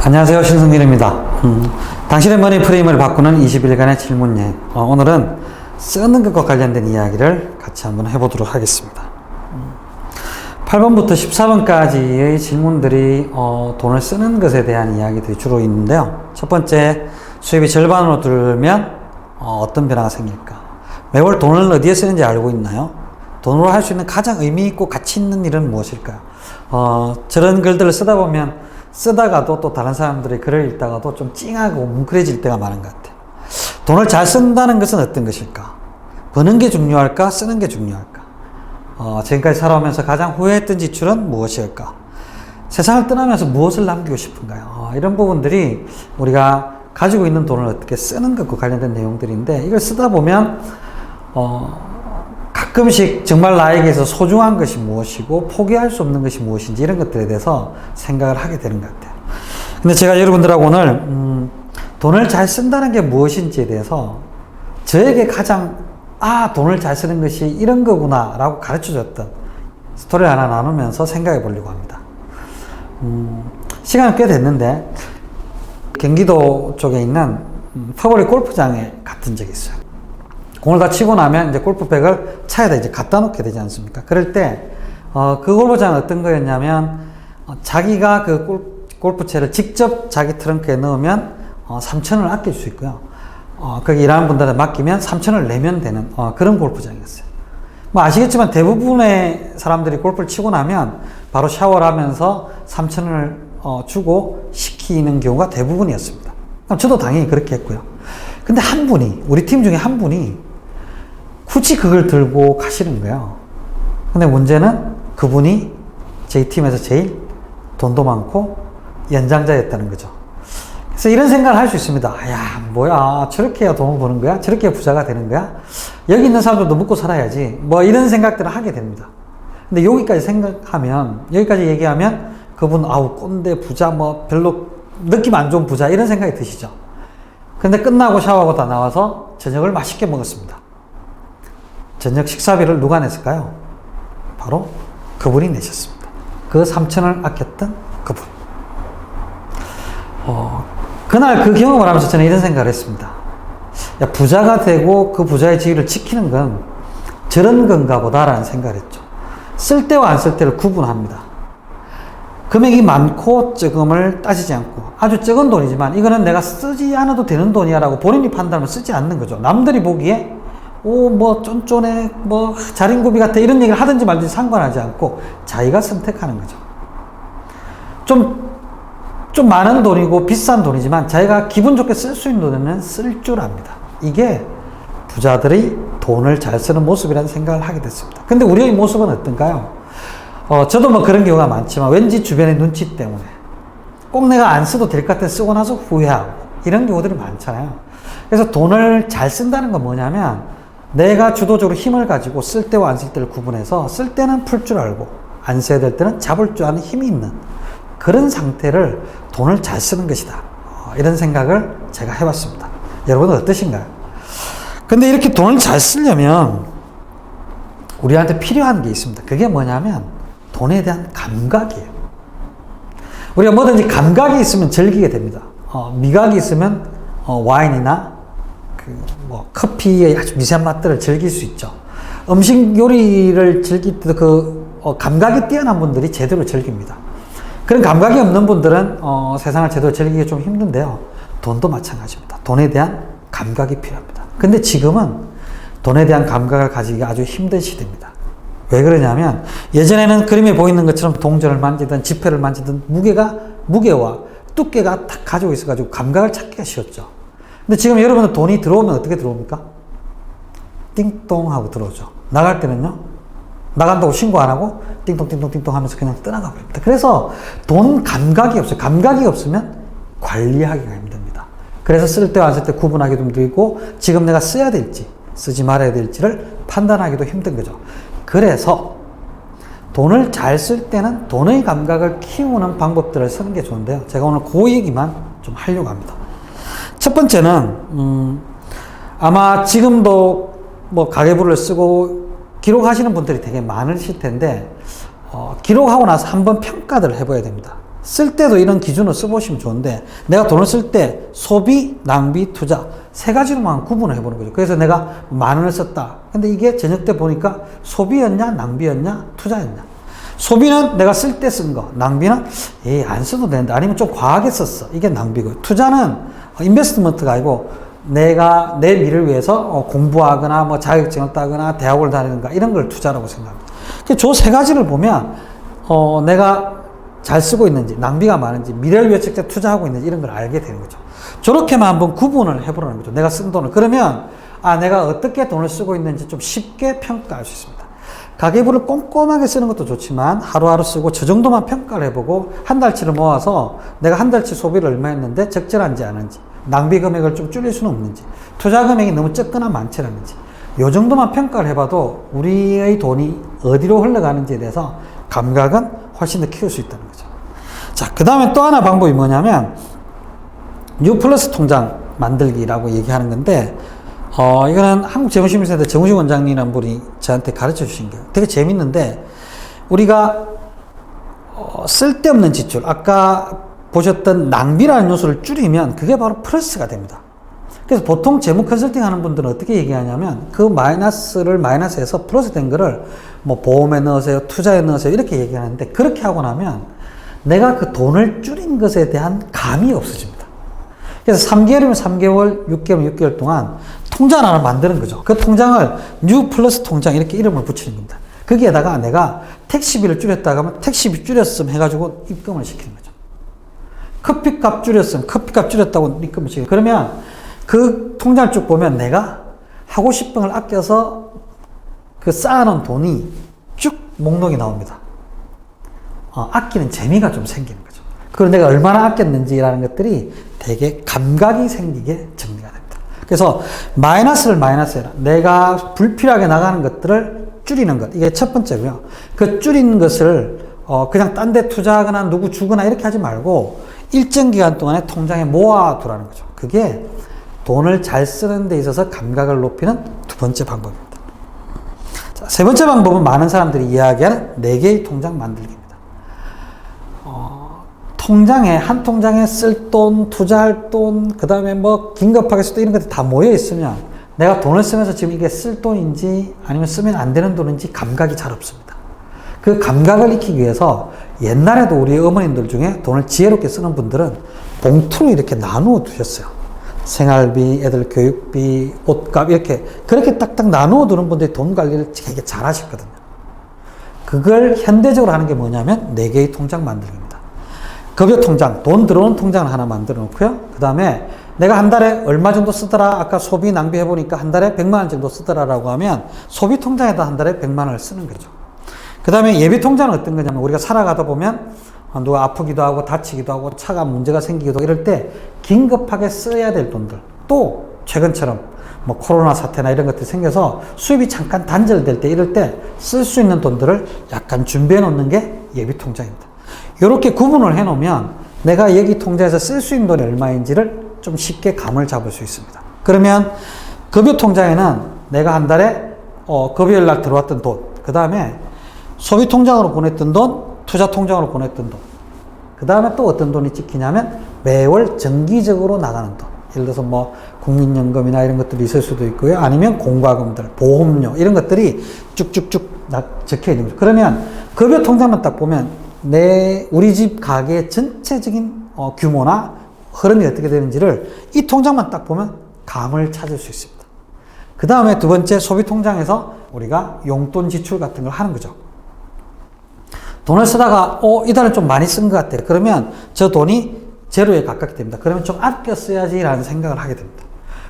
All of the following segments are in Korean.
안녕하세요. 신승길입니다. 당신의 머니 프레임을 바꾸는 21일간의 질문 여행. 오늘은 쓰는 것과 관련된 이야기를 같이 한번 해보도록 하겠습니다. 8번부터 14번까지의 질문들이 돈을 쓰는 것에 대한 이야기들이 주로 있는데요. 첫 번째, 수입이 절반으로 들면 어떤 변화가 생길까? 매월 돈을 어디에 쓰는지 알고 있나요? 돈으로 할 수 있는 가장 의미 있고 가치 있는 일은 무엇일까요? 저런 글들을 쓰다 보면 쓰다가도 또 다른 사람들의 글을 읽다가도 좀 찡하고 뭉클해질 때가 많은 것 같아요. 돈을 잘 쓴다는 것은 어떤 것일까? 버는 게 중요할까? 쓰는 게 중요할까? 지금까지 살아오면서 가장 후회했던 지출은 무엇일까? 세상을 떠나면서 무엇을 남기고 싶은가요? 이런 부분들이 우리가 가지고 있는 돈을 어떻게 쓰는 것과 관련된 내용들인데, 이걸 쓰다 보면 가끔씩 정말 나에게서 소중한 것이 무엇이고 포기할 수 없는 것이 무엇인지 이런 것들에 대해서 생각을 하게 되는 것 같아요. 근데 제가 여러분들하고 오늘 돈을 잘 쓴다는 게 무엇인지에 대해서 저에게 가장 돈을 잘 쓰는 것이 이런 거구나 라고 가르쳐줬던 스토리를 하나 나누면서 생각해 보려고 합니다. 시간이 꽤 됐는데 경기도 쪽에 있는 터보리 골프장에 갔던 적이 있어요. 공을 다 치고 나면 이제 골프백을 차에다 이제 갖다 놓게 되지 않습니까? 그럴 때, 그 골프장은 어떤 거였냐면, 자기가 그 골프채를 직접 자기 트렁크에 넣으면, 3,000원을 아낄 수 있고요. 거기 일하는 분들한테 맡기면 3,000원을 내면 되는, 그런 골프장이었어요. 뭐 아시겠지만 대부분의 사람들이 골프를 치고 나면 바로 샤워를 하면서 3,000원을 주고 시키는 경우가 대부분이었습니다. 저도 당연히 그렇게 했고요. 근데 한 분이, 우리 팀 중에 한 분이 굳이 그걸 들고 가시는 거예요. 근데 문제는 그분이 저희 팀에서 제일 돈도 많고 연장자였다는 거죠. 그래서 이런 생각을 할 수 있습니다. 뭐야, 저렇게 해야 돈을 버는 거야? 저렇게 해야 부자가 되는 거야? 여기 있는 사람들도 먹고 살아야지. 뭐 이런 생각들을 하게 됩니다. 근데 여기까지 여기까지 얘기하면 그분, 꼰대, 부자, 뭐 별로 느낌 안 좋은 부자, 이런 생각이 드시죠. 근데 끝나고 샤워하고 다 나와서 저녁을 맛있게 먹었습니다. 저녁 식사비를 누가 냈을까요? 바로 그분이 내셨습니다. 그 3,000원을 아꼈던 그분. 그날 그 경험을 하면서 저는 이런 생각을 했습니다. 부자가 되고 그 부자의 지위를 지키는 건 저런 건가 보다라는 생각을 했죠. 쓸 때와 안 쓸 때를 구분합니다. 금액이 많고 적음을 따지지 않고, 아주 적은 돈이지만 이거는 내가 쓰지 않아도 되는 돈이야 라고 본인이 판단하면 쓰지 않는 거죠. 남들이 보기에 뭐 쫀쫀해, 뭐 자린고비 같아, 이런 얘기를 하든지 말든지 상관하지 않고 자기가 선택하는 거죠. 좀 많은 돈이고 비싼 돈이지만 자기가 기분 좋게 쓸 수 있는 돈에는 쓸 줄 압니다. 이게 부자들이 돈을 잘 쓰는 모습이라는 생각을 하게 됐습니다. 근데 우리의 모습은 어떤가요? 저도 뭐 그런 경우가 많지만 왠지 주변의 눈치 때문에 꼭 내가 안 써도 될 것 같아 쓰고 나서 후회하고 이런 경우들이 많잖아요. 그래서 돈을 잘 쓴다는 건 뭐냐면 내가 주도적으로 힘을 가지고 쓸 때와 안 쓸 때를 구분해서 쓸 때는 풀 줄 알고 안 써야 될 때는 잡을 줄 아는 힘이 있는 그런 상태를 돈을 잘 쓰는 것이다. 이런 생각을 제가 해봤습니다. 여러분은 어떠신가요? 근데 이렇게 돈을 잘 쓰려면 우리한테 필요한 게 있습니다. 그게 뭐냐면 돈에 대한 감각이에요. 우리가 뭐든지 감각이 있으면 즐기게 됩니다. 미각이 있으면 와인이나 커피의 아주 미세한 맛들을 즐길 수 있죠. 음식 요리를 즐길 때도 감각이 뛰어난 분들이 제대로 즐깁니다. 그런 감각이 없는 분들은 세상을 제대로 즐기기 좀 힘든데요. 돈도 마찬가지입니다. 돈에 대한 감각이 필요합니다. 근데 지금은 돈에 대한 감각을 가지기가 아주 힘든 시대입니다. 왜 그러냐면 예전에는 그림에 보이는 것처럼 동전을 만지든 지폐를 만지든 무게와 두께가 딱 가지고 있어가지고 감각을 찾기가 쉬웠죠. 근데 지금 여러분은 돈이 들어오면 어떻게 들어옵니까? 띵동 하고 들어오죠. 나갈 때는요, 나간다고 신고 안 하고 띵동띵동띵동 하면서 그냥 떠나가 버립니다. 그래서 돈 감각이 없어요. 감각이 없으면 관리하기가 힘듭니다. 그래서 쓸 때와 안 쓸 때 구분하기도 힘들고 지금 내가 써야 될지 쓰지 말아야 될지를 판단하기도 힘든 거죠. 그래서 돈을 잘 쓸 때는 돈의 감각을 키우는 방법들을 쓰는 게 좋은데요. 제가 오늘 그 얘기만 좀 하려고 합니다. 첫 번째는 아마 지금도 뭐 가계부를 쓰고 기록하시는 분들이 되게 많으실 텐데 기록하고 나서 한번 평가를 해봐야 됩니다. 쓸 때도 이런 기준을 써보시면 좋은데, 내가 돈을 쓸 때 소비, 낭비, 투자 세 가지로만 구분을 해보는 거죠. 그래서 내가 10,000원을 썼다. 근데 이게 저녁 때 보니까 소비였냐, 낭비였냐, 투자였냐. 소비는 내가 쓸 때 쓴 거, 낭비는 안 써도 되는데 아니면 좀 과하게 썼어. 이게 낭비고, 투자는 인베스트먼트가 아니고 내가 내 미래를 위해서 공부하거나 뭐 자격증을 따거나 대학을 다니는가 이런 걸 투자라고 생각합니다. 저 세 가지를 보면 내가 잘 쓰고 있는지, 낭비가 많은지, 미래를 위해 직접 투자하고 있는지 이런 걸 알게 되는 거죠. 저렇게만 한번 구분을 해보라는 거죠. 내가 쓴 돈을. 그러면 내가 어떻게 돈을 쓰고 있는지 좀 쉽게 평가할 수 있습니다. 가계부를 꼼꼼하게 쓰는 것도 좋지만 하루하루 쓰고 저 정도만 평가를 해보고 한 달치를 모아서 내가 한 달치 소비를 얼마 했는데 적절한지 않은지, 낭비 금액을 좀 줄일 수는 없는지, 투자 금액이 너무 적거나 많지 않은지, 이 정도만 평가를 해봐도 우리의 돈이 어디로 흘러가는지에 대해서 감각은 훨씬 더 키울 수 있다는 거죠. 자, 그 다음에 또 하나 방법이 뭐냐면 뉴 플러스 통장 만들기라고 얘기하는 건데, 이거는 한국재무신문센터 정우식 원장님이라는 분이 저한테 가르쳐 주신 거예요. 되게 재밌는데, 우리가 쓸데없는 지출, 아까 보셨던 낭비라는 요소를 줄이면 그게 바로 플러스가 됩니다. 그래서 보통 재무 컨설팅 하는 분들은 어떻게 얘기하냐면 그 마이너스를 마이너스해서 플러스 된 거를 뭐 보험에 넣으세요, 투자에 넣으세요 이렇게 얘기하는데, 그렇게 하고 나면 내가 그 돈을 줄인 것에 대한 감이 없어집니다. 그래서 3개월이면 3개월, 6개월이면 6개월 동안 통장 하나 만드는 거죠. 그 통장을 뉴 플러스 통장 이렇게 이름을 붙이는 겁니다. 거기에다가 내가 택시비를 줄였다가 하면 택시비 줄였음 해가지고 입금을 시키는 거죠. 커피값 줄였음, 커피값 줄였다고 입금을 시키는 거죠. 그러면 그 통장을 쭉 보면 내가 하고 싶은 걸 아껴서 그 쌓아놓은 돈이 쭉 목록이 나옵니다. 아끼는 재미가 좀 생기는 거죠. 그걸 내가 얼마나 아꼈는지라는 것들이 되게 감각이 생기게 정리가 됩니다. 그래서 마이너스를 마이너스해라. 내가 불필요하게 나가는 것들을 줄이는 것. 이게 첫 번째고요. 그 줄인 것을 그냥 딴 데 투자하거나 누구 주거나 이렇게 하지 말고 일정 기간 동안에 통장에 모아두라는 거죠. 그게 돈을 잘 쓰는 데 있어서 감각을 높이는 두 번째 방법입니다. 자, 세 번째 방법은 많은 사람들이 이야기하는 4개의 통장 만들기입니다. 통장에, 한 통장에 쓸 돈, 투자할 돈, 그 다음에 뭐 긴급하게 쓸 돈 이런 것들이 다 모여 있으면 내가 돈을 쓰면서 지금 이게 쓸 돈인지 아니면 쓰면 안 되는 돈인지 감각이 잘 없습니다. 그 감각을 익히기 위해서 옛날에도 우리 어머님들 중에 돈을 지혜롭게 쓰는 분들은 봉투로 이렇게 나누어 두셨어요. 생활비, 애들 교육비, 옷값 이렇게 그렇게 딱딱 나누어 두는 분들이 돈 관리를 되게 잘 하셨거든요. 그걸 현대적으로 하는 게 뭐냐면 4개의 통장 만들기입니다. 급여 통장, 돈 들어오는 통장을 하나 만들어 놓고요. 그 다음에 내가 한 달에 얼마 정도 쓰더라, 아까 소비 낭비 해보니까 한 달에 100만 원 정도 쓰더라라고 하면 소비 통장에다 한 달에 100만 원을 쓰는 거죠. 그 다음에 예비 통장은 어떤 거냐면 우리가 살아가다 보면 누가 아프기도 하고 다치기도 하고 차가 문제가 생기기도 하고 이럴 때 긴급하게 써야 될 돈들, 또 최근처럼 뭐 코로나 사태나 이런 것들이 생겨서 수입이 잠깐 단절될 때 이럴 때 쓸 수 있는 돈들을 약간 준비해 놓는 게 예비 통장입니다. 이렇게 구분을 해 놓으면 내가 여기 통장에서 쓸 수 있는 돈이 얼마인지를 좀 쉽게 감을 잡을 수 있습니다. 그러면 급여 통장에는 내가 한 달에 급여일 날 들어왔던 돈, 그 다음에 소비 통장으로 보냈던 돈, 투자 통장으로 보냈던 돈, 그 다음에 또 어떤 돈이 찍히냐면 매월 정기적으로 나가는 돈, 예를 들어서 뭐 국민연금이나 이런 것들이 있을 수도 있고요. 아니면 공과금들, 보험료 이런 것들이 쭉쭉쭉 적혀 있는 거죠. 그러면 급여 통장만 딱 보면 우리 집 가게의 전체적인 규모나 흐름이 어떻게 되는지를 이 통장만 딱 보면 감을 찾을 수 있습니다. 그 다음에 두 번째 소비 통장에서 우리가 용돈 지출 같은 걸 하는 거죠. 돈을 쓰다가 이달은 좀 많이 쓴 것 같아. 그러면 저 돈이 제로에 가깝게 됩니다. 그러면 좀 아껴 써야지라는 생각을 하게 됩니다.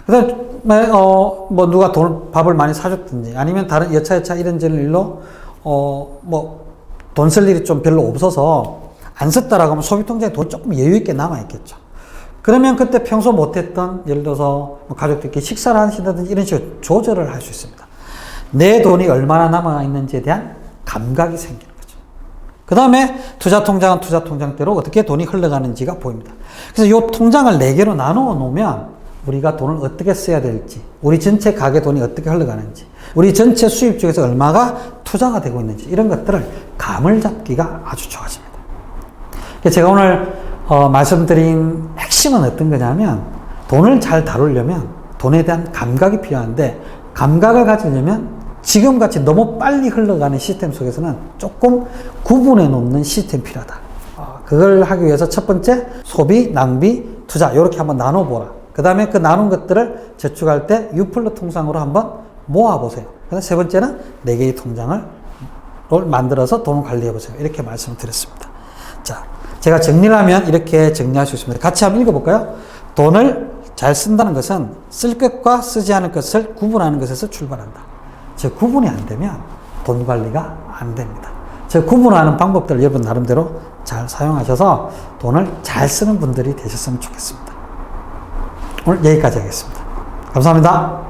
그 다음에 뭐 누가 밥을 많이 사줬든지 아니면 다른 여차 이런저런 일로 뭐 돈 쓸 일이 좀 별로 없어서 안 썼다라고 하면 소비통장에 돈 조금 여유있게 남아있겠죠. 그러면 그때 평소 못했던, 예를 들어서 뭐 가족들끼리 식사를 하신다든지 이런 식으로 조절을 할 수 있습니다. 내 돈이 얼마나 남아있는지에 대한 감각이 생기는 거죠. 그 다음에 투자통장은 투자통장대로 어떻게 돈이 흘러가는지가 보입니다. 그래서 이 통장을 4개로 나누어 놓으면 우리가 돈을 어떻게 써야 될지, 우리 전체 가계 돈이 어떻게 흘러가는지, 우리 전체 수입 중에서 얼마가 투자가 되고 있는지 이런 것들을 감을 잡기가 아주 좋아집니다. 제가 오늘 말씀드린 핵심은 어떤 거냐면 돈을 잘 다루려면 돈에 대한 감각이 필요한데 감각을 가지려면 지금같이 너무 빨리 흘러가는 시스템 속에서는 조금 구분해 놓는 시스템이 필요하다. 그걸 하기 위해서 첫 번째 소비, 낭비, 투자 이렇게 한번 나눠보라. 그 다음에 그 나눈 것들을 저축할 때 유플러 통장으로 한번 모아보세요. 그다음 세 번째는 4개의 통장을 만들어서 돈을 관리해보세요. 이렇게 말씀을 드렸습니다. 자, 제가 정리를 하면 이렇게 정리할 수 있습니다. 같이 한번 읽어볼까요? 돈을 잘 쓴다는 것은 쓸 것과 쓰지 않을 것을 구분하는 것에서 출발한다. 즉 구분이 안 되면 돈 관리가 안 됩니다. 즉 구분하는 방법들을 여러분 나름대로 잘 사용하셔서 돈을 잘 쓰는 분들이 되셨으면 좋겠습니다. 오늘 여기까지 하겠습니다. 감사합니다.